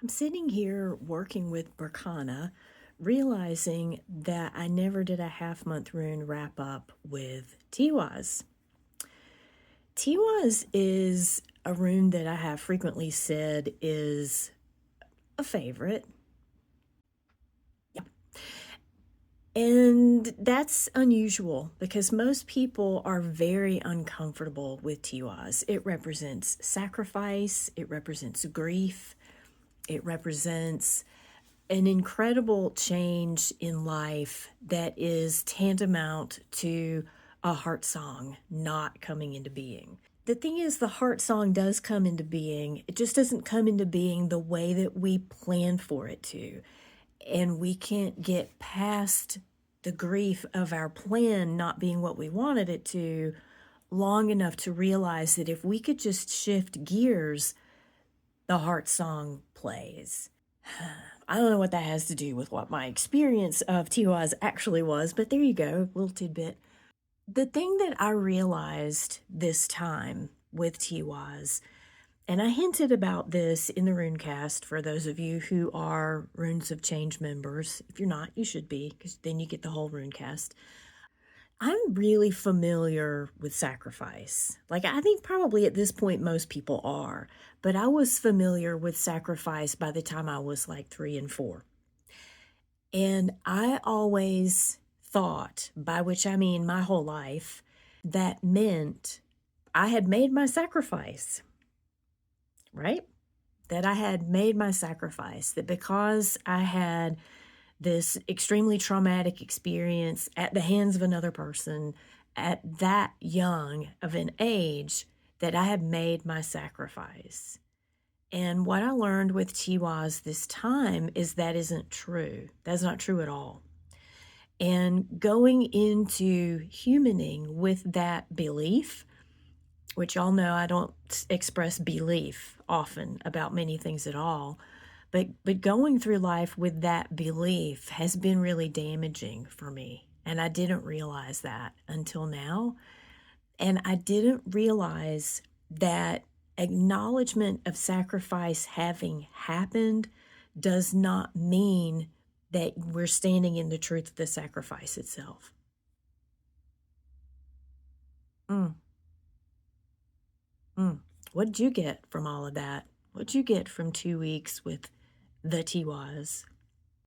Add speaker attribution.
Speaker 1: I'm sitting here working with Berkana, realizing that I never did a half-month rune wrap up with Tiwaz. Tiwaz is a rune that I have frequently said is a favorite. Yeah. And that's unusual because most people are very uncomfortable with Tiwaz. It represents sacrifice, it represents grief, it represents an incredible change in life that is tantamount to a heart song not coming into being. The thing is, the heart song does come into being. It just doesn't come into being the way that we planned for it to. And we can't get past the grief of our plan not being what we wanted it to long enough to realize that if we could just shift gears, the heart song plays. I don't know what that has to do with what my experience of Tiwaz actually was, but there you go, little tidbit. The thing that I realized this time with Tiwaz, and I hinted about this in the Runecast for those of you who are Runes of Change members. If you're not, you should be, because then you get the whole Runecast. I'm really familiar with sacrifice. Like, I think probably at this point most people are, but I was familiar with sacrifice by the time I was like 3 and 4. And I always thought, by which I mean my whole life, that meant I had made my sacrifice, right? That I had made my sacrifice, that because I had this extremely traumatic experience at the hands of another person at that young of an age, that I had made my sacrifice. And what I learned with Tiwaz this time is that isn't true. That's not true at all. And going into humaning with that belief, which y'all know I don't express belief often about many things at all, but going through life with that belief has been really damaging for me. And I didn't realize that until now. And I didn't realize that acknowledgement of sacrifice having happened does not mean that we're standing in the truth of the sacrifice itself. Mm, mm. What did you get from all of that? What did you get from 2 weeks with the Tiwaz?